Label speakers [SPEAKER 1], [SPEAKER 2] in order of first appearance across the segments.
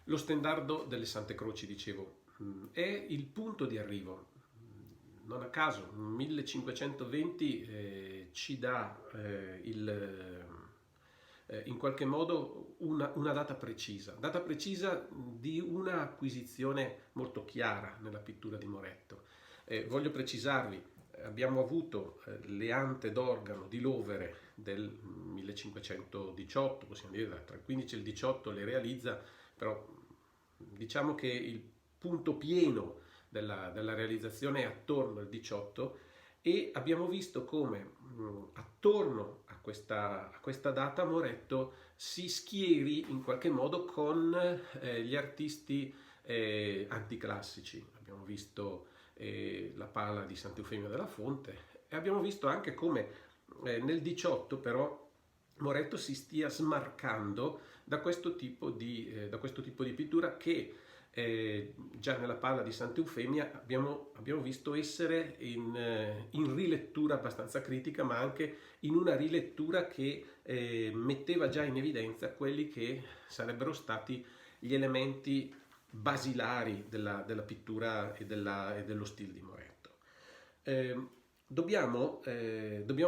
[SPEAKER 1] Lo stendardo delle Sante Croci, dicevo, è il punto di arrivo. Non a caso, 1520 ci dà in qualche modo una data precisa di un'acquisizione molto chiara nella pittura di Moretto. Voglio precisarvi, abbiamo avuto le ante d'organo di Lovere del 1518, possiamo dire tra il 15 e il 18 le realizza, però diciamo che il punto pieno della realizzazione è attorno al 18 e abbiamo visto come attorno a questa data Moretto si schieri in qualche modo con gli artisti anticlassici. Abbiamo visto la pala di Sant'Eufemia della Fonte e abbiamo visto anche come nel 18 però Moretto si stia smarcando da questo tipo di pittura che già nella palla di Sant'Eufemia abbiamo visto essere in rilettura abbastanza critica, ma anche in una rilettura che metteva già in evidenza quelli che sarebbero stati gli elementi basilari della pittura e dello stile di Moretto. Dobbiamo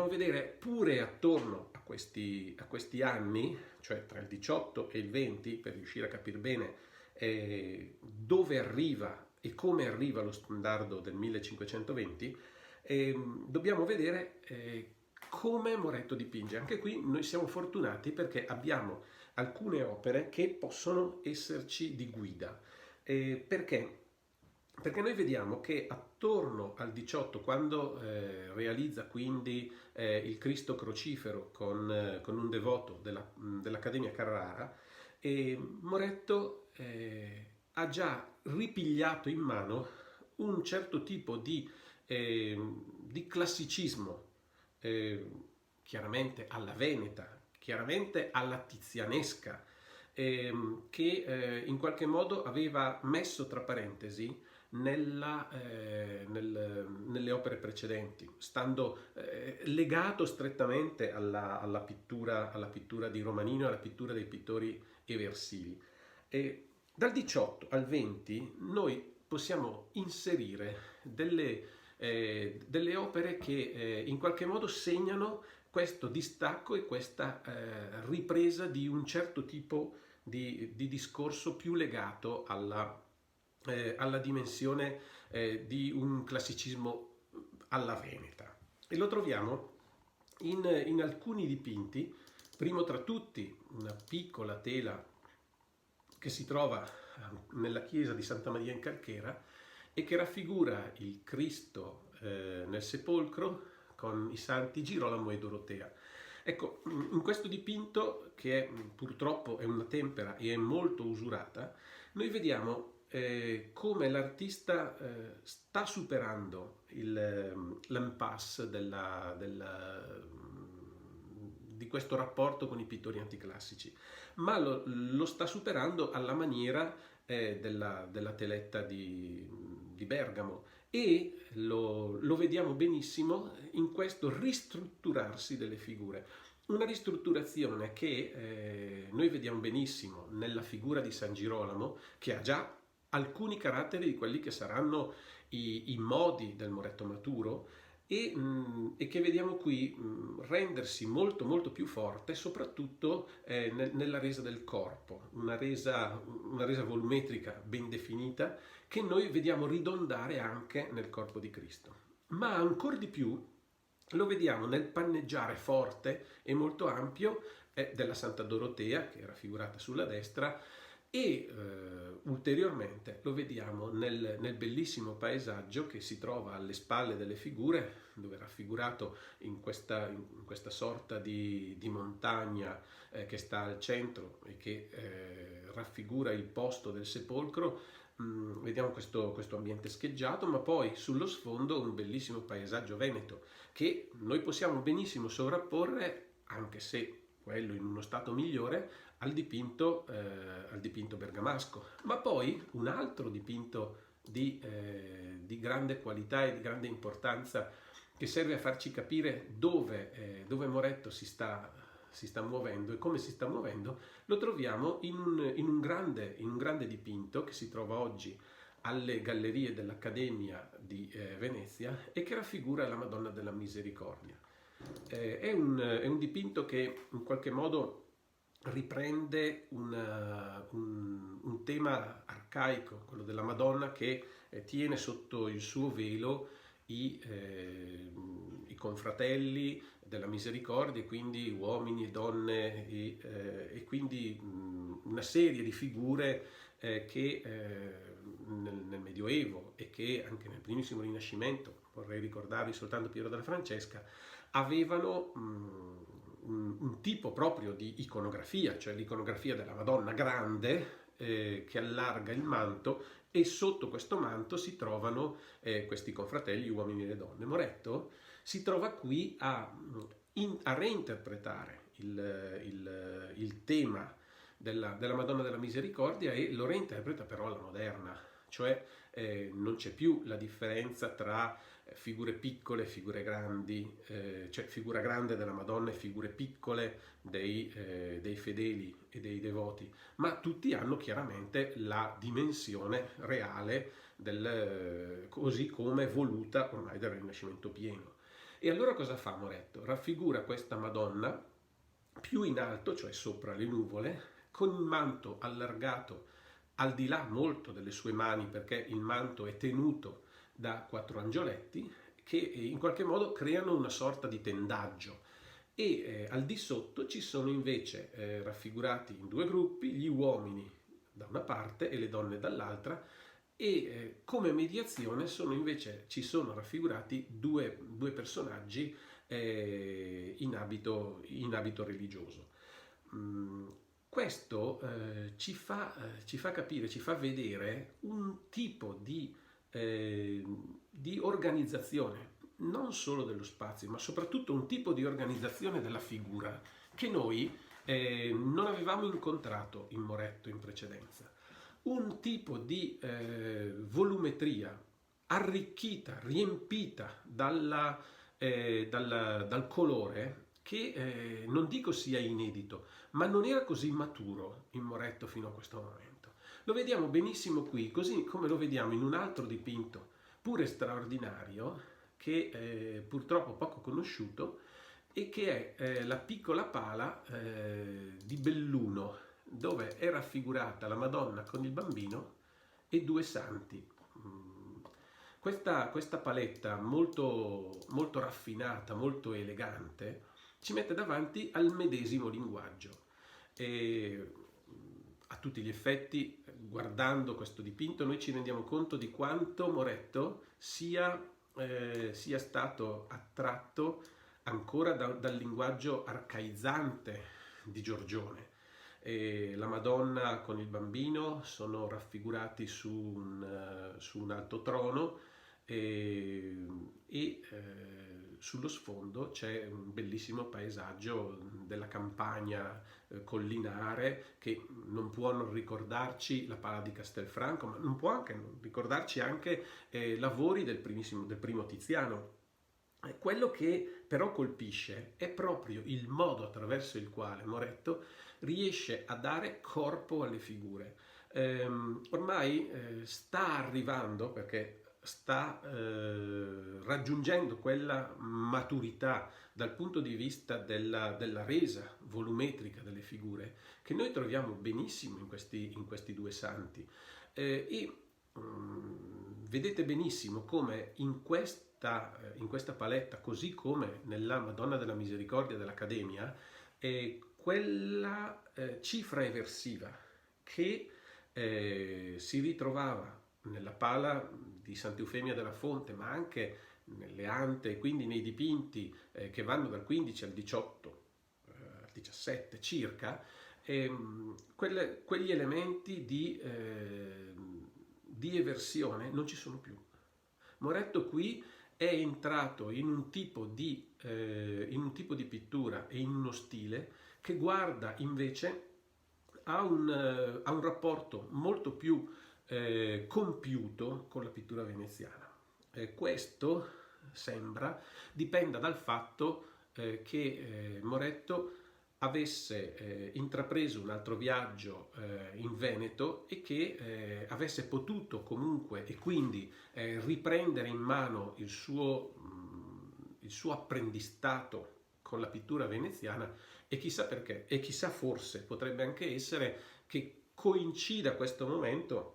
[SPEAKER 1] vedere pure attorno a questi anni, cioè tra il 18 e il 20, per riuscire a capire bene dove arriva e come arriva lo standardo del 1520, dobbiamo vedere come Moretto dipinge. Anche qui noi siamo fortunati perché abbiamo alcune opere che possono esserci di guida. Perché? Perché noi vediamo che attorno al 18, quando realizza quindi il Cristo Crocifero con un devoto dell'Accademia Carrara, Moretto ha già ripigliato in mano un certo tipo di classicismo, eh, chiaramente alla veneta, chiaramente alla tizianesca, che in qualche modo aveva messo tra parentesi nelle opere precedenti, stando legato strettamente alla pittura di Romanino, alla pittura dei pittori eversivi. E dal 18 al 20 noi possiamo inserire delle opere che in qualche modo segnano questo distacco e questa ripresa di un certo tipo di discorso più legato alla dimensione di un classicismo alla veneta. E lo troviamo in alcuni dipinti, primo tra tutti una piccola tela che si trova nella chiesa di Santa Maria in Calchera e che raffigura il Cristo nel sepolcro con i santi Girolamo e Dorotea. Ecco, in questo dipinto, che purtroppo è una tempera e è molto usurata, noi vediamo come l'artista sta superando l'impasse di questo rapporto con i pittori anticlassici, ma lo sta superando alla maniera della teletta di Bergamo e lo vediamo benissimo in questo ristrutturarsi delle figure. Una ristrutturazione che noi vediamo benissimo nella figura di San Girolamo, che ha già alcuni caratteri di quelli che saranno i modi del Moretto maturo e che vediamo qui rendersi molto molto più forte, soprattutto nella resa del corpo, una resa volumetrica ben definita che noi vediamo ridondare anche nel corpo di Cristo. Ma ancora di più lo vediamo nel panneggiare forte e molto ampio della Santa Dorotea, che è raffigurata sulla destra, e ulteriormente lo vediamo nel bellissimo paesaggio che si trova alle spalle delle figure, dove è raffigurato in questa sorta di montagna che sta al centro e che raffigura il posto del sepolcro. Vediamo questo ambiente scheggiato, ma poi sullo sfondo un bellissimo paesaggio veneto che noi possiamo benissimo sovrapporre, anche se quello in uno stato migliore, al dipinto bergamasco. Ma poi un altro dipinto di grande qualità e di grande importanza che serve a farci capire dove Moretto si sta si sta muovendo e come si sta muovendo lo troviamo in un grande dipinto che si trova oggi alle Gallerie dell'Accademia di Venezia e che raffigura la Madonna della Misericordia. È un dipinto che in qualche modo riprende un tema arcaico, quello della Madonna che tiene sotto il suo velo i confratelli della misericordia, quindi uomini e donne e quindi una serie di figure che nel Medioevo e che anche nel primissimo Rinascimento, vorrei ricordarvi soltanto Piero della Francesca, avevano un tipo proprio di iconografia, cioè l'iconografia della Madonna grande che allarga il manto e sotto questo manto si trovano questi confratelli, uomini e donne. Moretto si trova qui a reinterpretare il tema della Madonna della Misericordia e lo reinterpreta però alla moderna, cioè non c'è più la differenza tra figure piccole e figure grandi, cioè figura grande della Madonna e figure piccole dei fedeli e dei devoti, ma tutti hanno chiaramente la dimensione reale così come voluta ormai dal Rinascimento pieno. E allora cosa fa Moretto? Raffigura questa Madonna più in alto, cioè sopra le nuvole, con il manto allargato al di là molto delle sue mani, perché il manto è tenuto da 4 angioletti che in qualche modo creano una sorta di tendaggio e al di sotto ci sono invece raffigurati in 2 gruppi gli uomini da una parte e le donne dall'altra e come mediazione ci sono raffigurati due personaggi in abito religioso. Questo ci fa capire, ci fa vedere un tipo di organizzazione, non solo dello spazio, ma soprattutto un tipo di organizzazione della figura che noi non avevamo incontrato in Moretto in precedenza. Un tipo di volumetria arricchita, riempita dal colore che non dico sia inedito, ma non era così maturo in Moretto fino a questo momento. Lo vediamo benissimo qui, così come lo vediamo in un altro dipinto pure straordinario, che purtroppo poco conosciuto, e che è la piccola pala di Belluno, dove è raffigurata la Madonna con il bambino e 2 santi. Questa paletta molto, molto raffinata, molto elegante, ci mette davanti al medesimo linguaggio. E a tutti gli effetti, guardando questo dipinto, noi ci rendiamo conto di quanto Moretto sia stato attratto ancora dal linguaggio arcaizzante di Giorgione. La Madonna con il bambino sono raffigurati su un alto trono e sullo sfondo c'è un bellissimo paesaggio della campagna collinare che non può non ricordarci la pala di Castelfranco, ma non può anche non ricordarci anche lavori del primo Tiziano. Quello che però colpisce è proprio il modo attraverso il quale Moretto riesce a dare corpo alle figure. Ormai sta arrivando, perché sta raggiungendo quella maturità dal punto di vista della resa volumetrica delle figure che noi troviamo benissimo in questi 2 santi vedete benissimo come in questa paletta, così come nella Madonna della Misericordia dell'Accademia, quella cifra eversiva che si ritrovava nella pala di Santa Eufemia della Fonte, ma anche nelle ante e quindi nei dipinti che vanno dal 15 al 18, al 17 circa, quegli elementi di eversione non ci sono più. Moretto qui è entrato in un tipo di pittura e in uno stile che guarda invece a un rapporto molto più compiuto con la pittura veneziana. Questo sembra dipenda dal fatto che Moretto avesse intrapreso un altro viaggio in Veneto e che avesse potuto comunque e quindi riprendere in mano il suo apprendistato con la pittura veneziana, e chissà perché, e chissà, forse potrebbe anche essere che coincida questo momento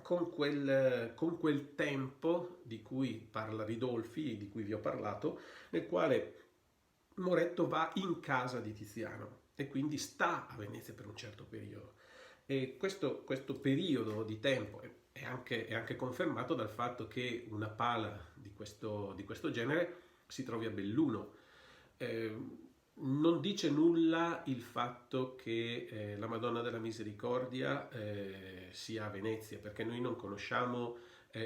[SPEAKER 1] con quel tempo di cui parla Ridolfi, di cui vi ho parlato, nel quale Moretto va in casa di Tiziano e quindi sta a Venezia per un certo periodo. E questo periodo di tempo è anche confermato dal fatto che una pala di questo genere si trovi a Belluno. Eh, Non dice nulla il fatto che la Madonna della Misericordia sia a Venezia, perché noi non conosciamo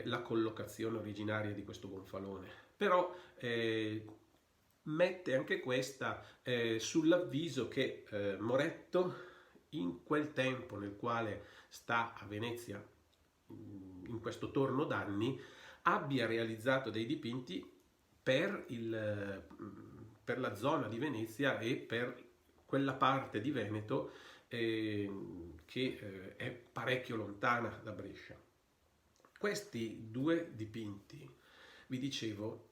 [SPEAKER 1] la collocazione originaria di questo gonfalone, però mette anche questa sull'avviso che Moretto, in quel tempo nel quale sta a Venezia, in questo torno d'anni, abbia realizzato dei dipinti per, per la zona di Venezia e per quella parte di Veneto che è parecchio lontana da Brescia. Questi due dipinti, vi dicevo,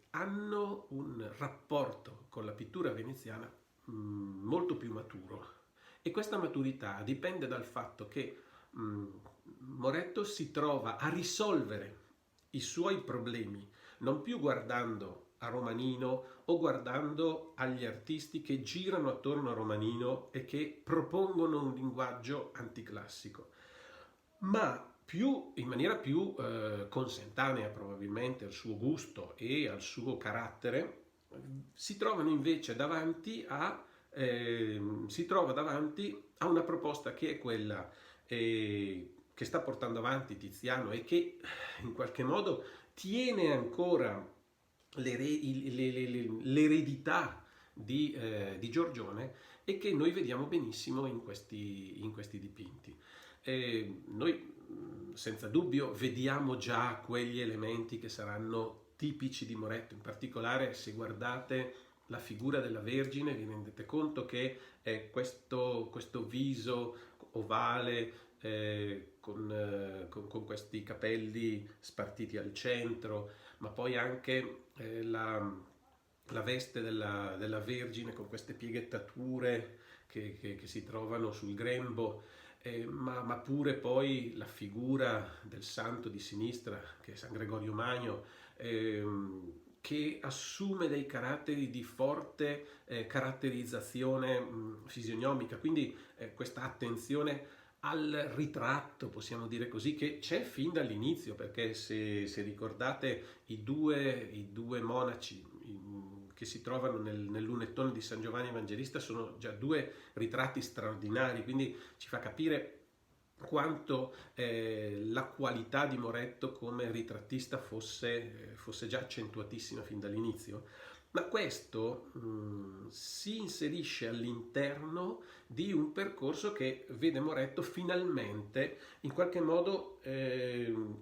[SPEAKER 1] hanno un rapporto con la pittura veneziana molto più maturo, e questa maturità dipende dal fatto che Moretto si trova a risolvere i suoi problemi non più guardando a Romanino o guardando agli artisti che girano attorno a Romanino e che propongono un linguaggio anticlassico, ma in maniera più consentanea probabilmente al suo gusto e al suo carattere. Si trovano invece si trova davanti a una proposta che è quella che sta portando avanti Tiziano e che in qualche modo tiene ancora l'eredità di Giorgione, e che noi vediamo benissimo in questi dipinti. Noi senza dubbio vediamo già quegli elementi che saranno tipici di Moretto, in particolare se guardate la figura della Vergine vi rendete conto che è questo viso ovale con questi capelli spartiti al centro, ma poi anche la veste della Vergine con queste pieghettature che si trovano sul grembo, ma pure poi la figura del santo di sinistra, che è San Gregorio Magno, che assume dei caratteri di forte caratterizzazione fisionomica, quindi questa attenzione al ritratto, possiamo dire così, che c'è fin dall'inizio, perché se ricordate i due monaci che si trovano nel lunettone di San Giovanni Evangelista, sono già due ritratti straordinari, quindi ci fa capire quanto la qualità di Moretto come ritrattista fosse già accentuatissima fin dall'inizio. Ma questo si inserisce all'interno di un percorso che vede Moretto finalmente in qualche modo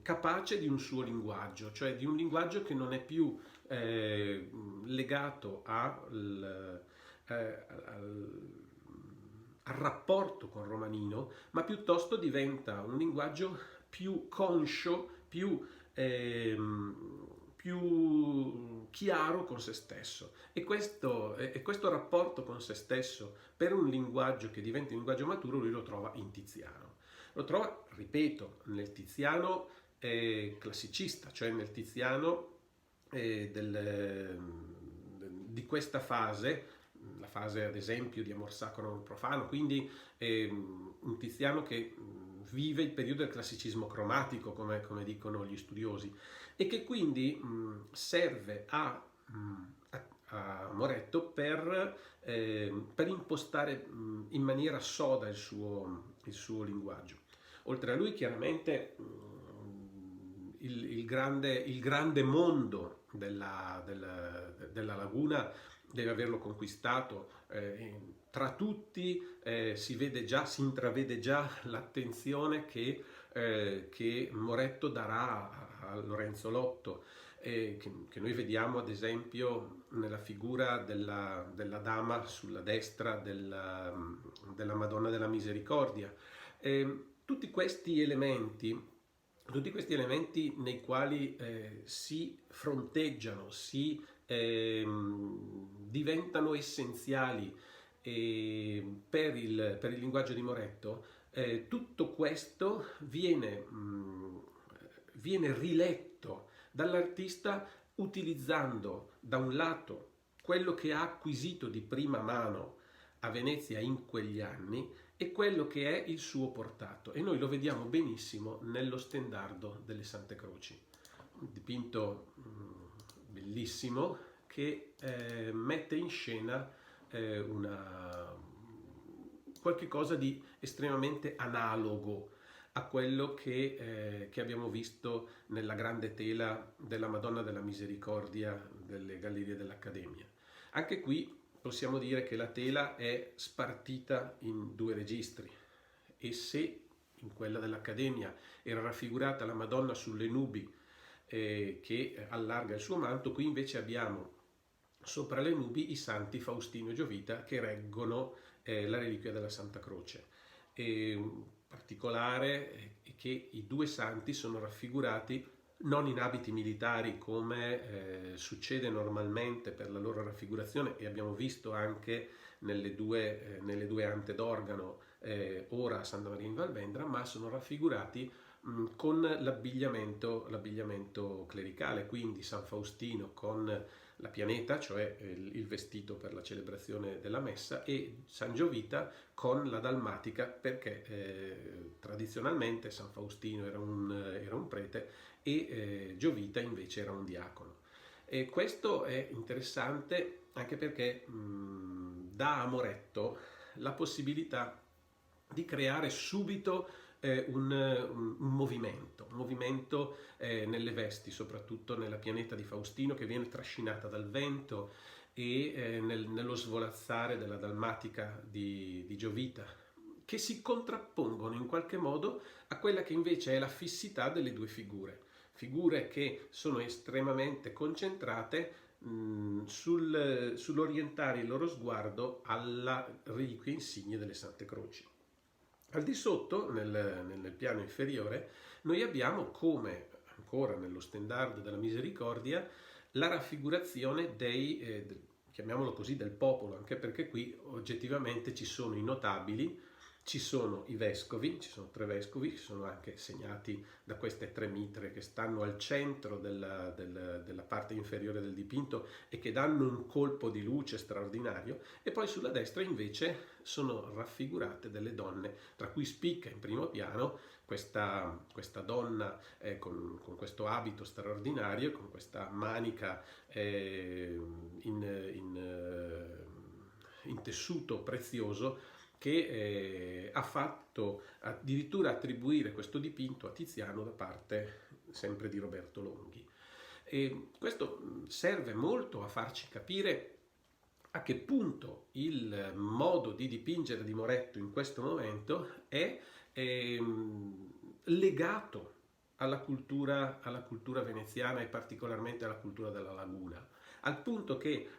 [SPEAKER 1] capace di un suo linguaggio, cioè di un linguaggio che non è più legato al rapporto con Romanino, ma piuttosto diventa un linguaggio più conscio, più chiaro con se stesso. E questo rapporto con se stesso per un linguaggio che diventa un linguaggio maturo lui lo trova in Tiziano. Lo trova, ripeto, nel Tiziano classicista, cioè nel Tiziano di questa fase, la fase ad esempio di Amor Sacro Non Profano, quindi un Tiziano che vive il periodo del classicismo cromatico, come dicono gli studiosi, e che quindi serve a Moretto per impostare in maniera soda il suo linguaggio. Oltre a lui chiaramente il grande mondo della laguna deve averlo conquistato. Tra tutti si intravede già l'attenzione che Moretto darà a Lorenzo Lotto. che noi vediamo ad esempio nella figura della dama sulla destra della Madonna della Misericordia. Tutti questi elementi nei quali si fronteggiano, diventano essenziali per il linguaggio di Moretto, tutto questo viene riletto dall'artista utilizzando da un lato quello che ha acquisito di prima mano a Venezia in quegli anni e quello che è il suo portato, e noi lo vediamo benissimo nello stendardo delle Sante Croci, un dipinto bellissimo che mette in scena qualche cosa di estremamente analogo a quello che abbiamo visto nella grande tela della Madonna della Misericordia delle Gallerie dell'Accademia. Anche qui possiamo dire che la tela è spartita in due registri, e se in quella dell'Accademia era raffigurata la Madonna sulle nubi che allarga il suo manto, qui invece abbiamo sopra le nubi i santi Faustino e Giovita che reggono la reliquia della Santa Croce. Particolare è che i due santi sono raffigurati non in abiti militari come succede normalmente per la loro raffigurazione, e abbiamo visto anche nelle due ante d'organo ora a Santa Maria in Valvendra, ma sono raffigurati con l'abbigliamento clericale, quindi San Faustino con la pianeta, cioè il vestito per la celebrazione della messa, e San Giovita con la dalmatica, perché tradizionalmente San Faustino era un prete e Giovita invece era un diacono. E questo è interessante anche perché dà a Moretto la possibilità di creare subito un movimento nelle vesti, soprattutto nella pianeta di Faustino, che viene trascinata dal vento, e nello svolazzare della dalmatica di Giovita, che si contrappongono in qualche modo a quella che invece è la fissità delle due figure che sono estremamente concentrate sull'orientare il loro sguardo alla reliquia insigne delle Sante Croci. Al di sotto, nel piano inferiore, noi abbiamo, come ancora nello stendardo della Misericordia, la raffigurazione chiamiamolo così, del popolo, anche perché qui oggettivamente ci sono i notabili, ci sono i vescovi, ci sono 3 vescovi che sono anche segnati da queste 3 mitre che stanno al centro della parte inferiore del dipinto e che danno un colpo di luce straordinario, e poi sulla destra invece sono raffigurate delle donne, tra cui spicca in primo piano questa donna con questo abito straordinario, con questa manica in tessuto prezioso, che ha fatto addirittura attribuire questo dipinto a Tiziano da parte sempre di Roberto Longhi. E questo serve molto a farci capire a che punto il modo di dipingere di Moretto in questo momento è legato alla cultura veneziana, e particolarmente alla cultura della laguna, al punto che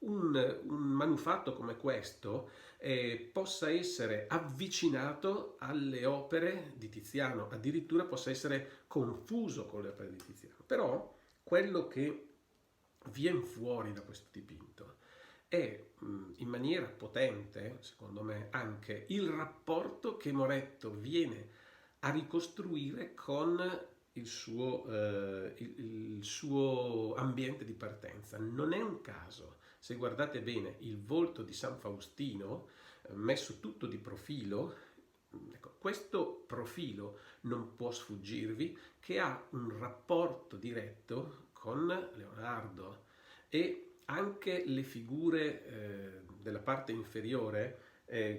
[SPEAKER 1] un manufatto come questo possa essere avvicinato alle opere di Tiziano, addirittura possa essere confuso con le opere di Tiziano. Però quello che viene fuori da questo dipinto è in maniera potente, secondo me, anche il rapporto che Moretto viene a ricostruire con il suo ambiente di partenza. Non è un caso, se guardate bene, il volto di San Faustino messo tutto di profilo. Ecco, questo profilo non può sfuggirvi che ha un rapporto diretto con Leonardo, e anche le figure della parte inferiore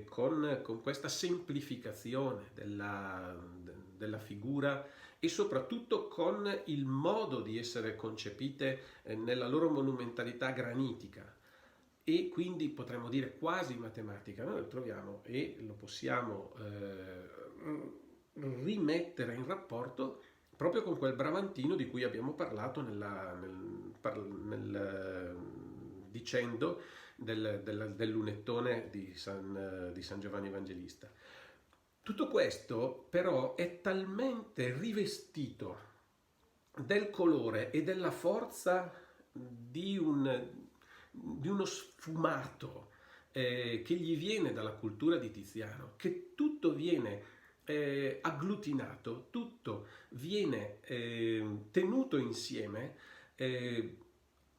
[SPEAKER 1] con questa semplificazione della figura, e soprattutto con il modo di essere concepite nella loro monumentalità granitica, e quindi potremmo dire quasi matematica. Noi lo troviamo e lo possiamo rimettere in rapporto proprio con quel bramantino di cui abbiamo parlato dicendo del lunettone di San Giovanni Evangelista. Tutto questo però è talmente rivestito del colore e della forza di uno sfumato che gli viene dalla cultura di Tiziano, che tutto viene agglutinato, tutto viene tenuto insieme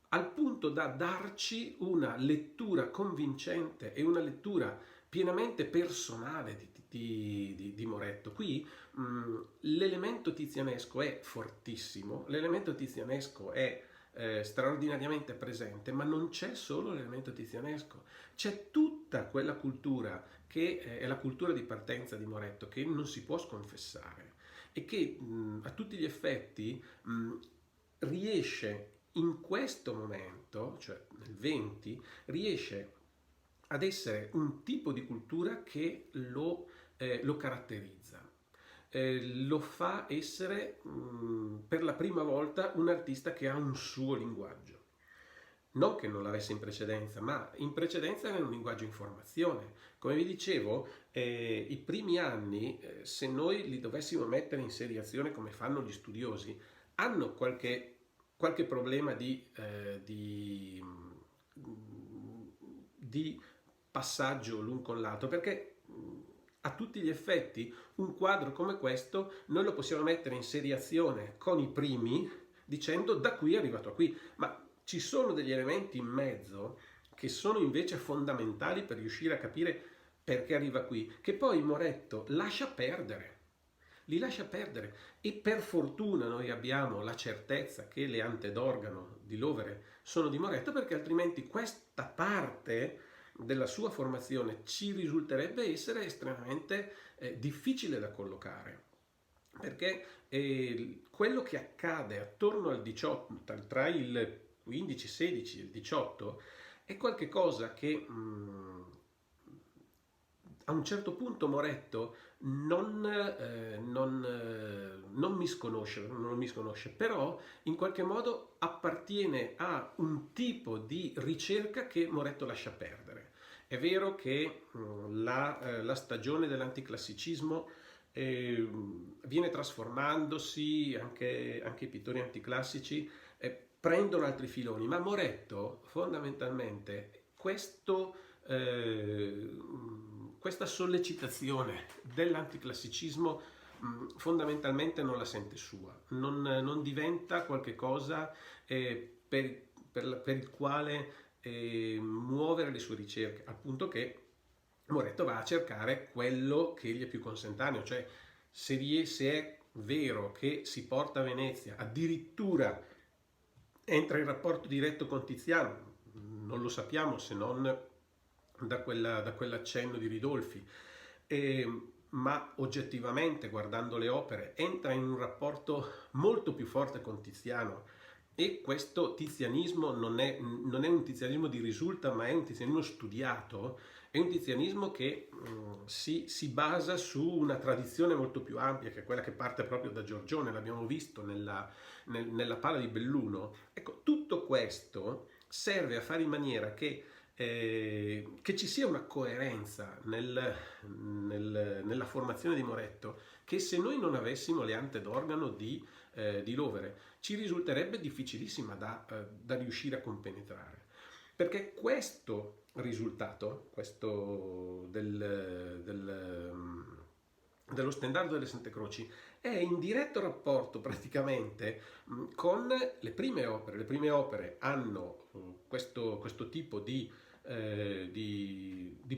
[SPEAKER 1] al punto da darci una lettura convincente e una lettura pienamente personale di Moretto. Qui l'elemento tizianesco è fortissimo, l'elemento tizianesco è straordinariamente presente, ma non c'è solo l'elemento tizianesco, c'è tutta quella cultura che è la cultura di partenza di Moretto, che non si può sconfessare e che a tutti gli effetti riesce in questo momento, cioè nel 20, riesce ad essere un tipo di cultura che lo caratterizza. Lo fa essere per la prima volta un artista che ha un suo linguaggio. Non che non l'avesse in precedenza, ma in precedenza era un linguaggio informazione. Come vi dicevo, i primi anni, se noi li dovessimo mettere in seriazione come fanno gli studiosi, hanno qualche problema di passaggio l'un con l'altro, perché a tutti gli effetti un quadro come questo noi lo possiamo mettere in seriazione con i primi dicendo da qui è arrivato a qui, ma ci sono degli elementi in mezzo che sono invece fondamentali per riuscire a capire perché arriva qui, che poi Moretto lascia perdere. Li lascia perdere e per fortuna noi abbiamo la certezza che le ante d'organo di Lovere sono di Moretto, perché altrimenti questa parte della sua formazione ci risulterebbe essere estremamente difficile da collocare, perché quello che accade attorno al 18, tra il 15, 16 e il 18 è qualche cosa che a un certo punto Moretto non lo misconosce, però in qualche modo appartiene a un tipo di ricerca che Moretto lascia perdere. È vero che la stagione dell'anticlassicismo viene trasformandosi, anche i pittori anticlassici prendono altri filoni, ma Moretto fondamentalmente questa sollecitazione dell'anticlassicismo fondamentalmente non la sente sua, non diventa qualche cosa per il quale muovere le sue ricerche, al punto che Moretto va a cercare quello che gli è più consentaneo, cioè se è vero che si porta a Venezia, addirittura entra in rapporto diretto con Tiziano, non lo sappiamo se non da quell'accenno di Ridolfi, ma oggettivamente guardando le opere entra in un rapporto molto più forte con Tiziano, e questo tizianismo non è un tizianismo di risulta, ma è un tizianismo studiato, è un tizianismo che si basa su una tradizione molto più ampia, che è quella che parte proprio da Giorgione, l'abbiamo visto nella Pala di Belluno. Ecco, tutto questo serve a fare in maniera che ci sia una coerenza nella formazione di Moretto, che se noi non avessimo le ante d'organo di Lovere ci risulterebbe difficilissima da riuscire a compenetrare, perché questo risultato, questo dello stendardo delle Sante Croci, è in diretto rapporto praticamente con le prime opere. Le prime opere hanno questo tipo di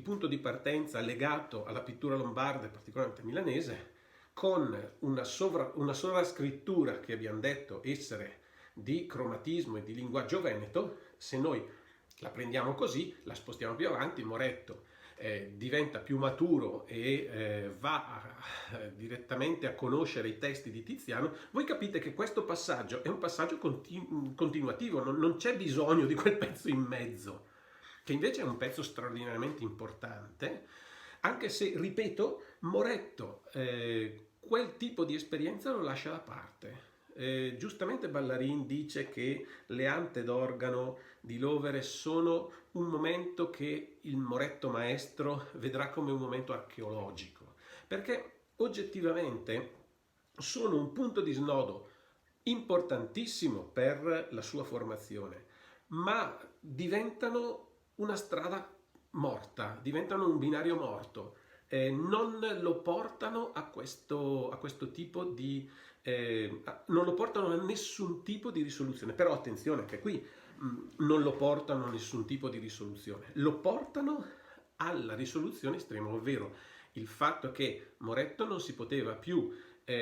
[SPEAKER 1] punto di partenza legato alla pittura lombarda e particolarmente milanese, con una sovrascrittura che abbiamo detto essere di cromatismo e di linguaggio veneto. Se noi la prendiamo così, la spostiamo più avanti, Moretto diventa più maturo e va direttamente a conoscere i testi di Tiziano. Voi capite che questo passaggio è un passaggio continuativo, non c'è bisogno di quel pezzo in mezzo, che invece è un pezzo straordinariamente importante, Anche se, ripeto, Moretto quel tipo di esperienza lo lascia da parte. Giustamente Ballarin dice che le ante d'organo di Lovere sono un momento che il Moretto maestro vedrà come un momento archeologico, perché oggettivamente sono un punto di snodo importantissimo per la sua formazione, ma diventano una strada morta, diventano un binario morto. Non lo portano a questo tipo di non lo portano a nessun tipo di risoluzione. Però attenzione che qui non lo portano a nessun tipo di risoluzione, lo portano alla risoluzione estrema, ovvero il fatto che Moretto non si poteva più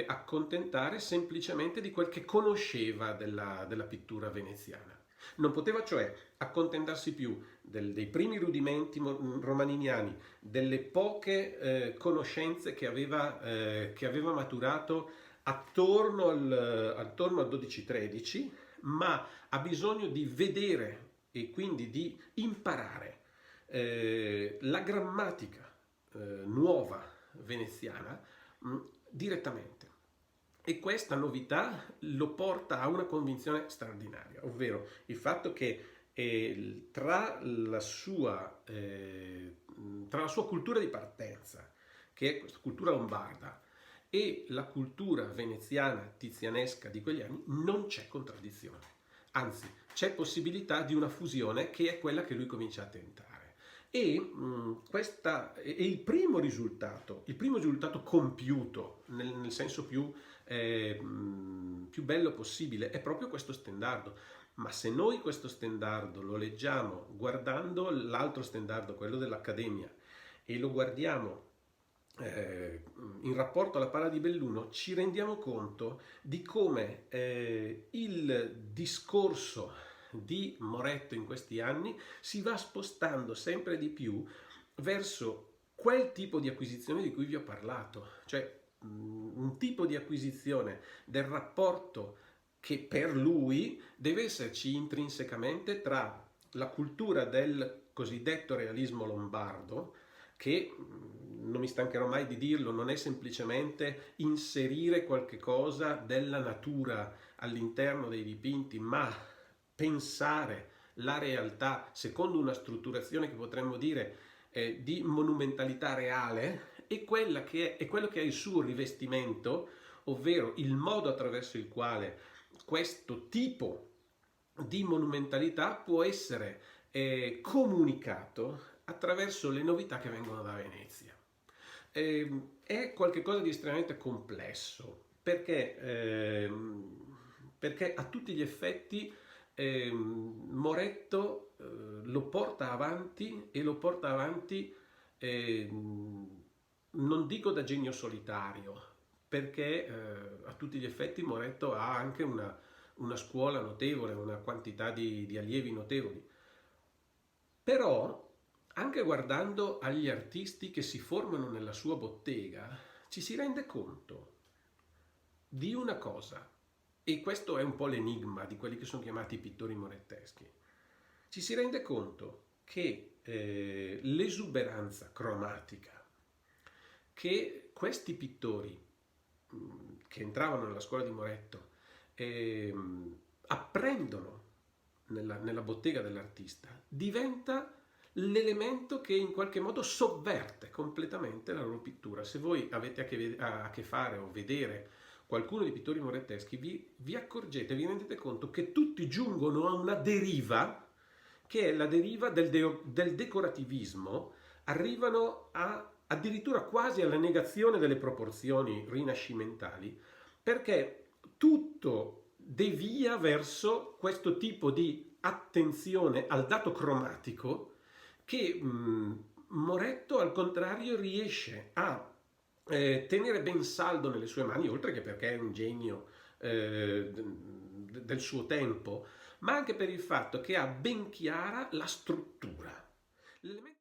[SPEAKER 1] accontentare semplicemente di quel che conosceva della pittura veneziana. Non poteva cioè accontentarsi più dei primi rudimenti romaniniani, delle poche conoscenze che aveva maturato attorno al 12-13, ma ha bisogno di vedere e quindi di imparare la grammatica nuova veneziana direttamente. E questa novità lo porta a una convinzione straordinaria, ovvero il fatto che tra la sua cultura di partenza, che è questa cultura lombarda, e la cultura veneziana tizianesca di quegli anni, non c'è contraddizione. Anzi, c'è possibilità di una fusione che è quella che lui comincia a tentare. E il primo risultato compiuto nel senso più bello possibile è proprio questo stendardo. Ma se noi questo stendardo lo leggiamo guardando l'altro stendardo, quello dell'Accademia, e lo guardiamo in rapporto alla Pala di Belluno, ci rendiamo conto di come il discorso di Moretto in questi anni si va spostando sempre di più verso quel tipo di acquisizione di cui vi ho parlato, cioè un tipo di acquisizione del rapporto che per lui deve esserci intrinsecamente tra la cultura del cosiddetto realismo lombardo, che non mi stancherò mai di dirlo, non è semplicemente inserire qualche cosa della natura all'interno dei dipinti, ma pensare la realtà secondo una strutturazione che potremmo dire di monumentalità reale, è quello che è il suo rivestimento, ovvero il modo attraverso il quale questo tipo di monumentalità può essere comunicato attraverso le novità che vengono da Venezia. È qualcosa di estremamente complesso perché a tutti gli effetti Moretto lo porta avanti e lo porta avanti non dico da genio solitario, perché a tutti gli effetti Moretto ha anche una scuola notevole, una quantità di allievi notevoli. Però, anche guardando agli artisti che si formano nella sua bottega, ci si rende conto di una cosa, e questo è un po' l'enigma di quelli che sono chiamati pittori moretteschi. Ci si rende conto che l'esuberanza cromatica che questi pittori che entravano nella scuola di Moretto apprendono nella bottega dell'artista diventa l'elemento che in qualche modo sovverte completamente la loro pittura. Se voi avete a che fare o vedere qualcuno dei pittori moretteschi, vi accorgete, vi rendete conto che tutti giungono a una deriva che è la deriva del decorativismo, arrivano addirittura quasi alla negazione delle proporzioni rinascimentali, perché tutto devia verso questo tipo di attenzione al dato cromatico che Moretto al contrario riesce a tenere ben saldo nelle sue mani, oltre che perché è un genio del suo tempo, ma anche per il fatto che ha ben chiara la struttura. L'elemento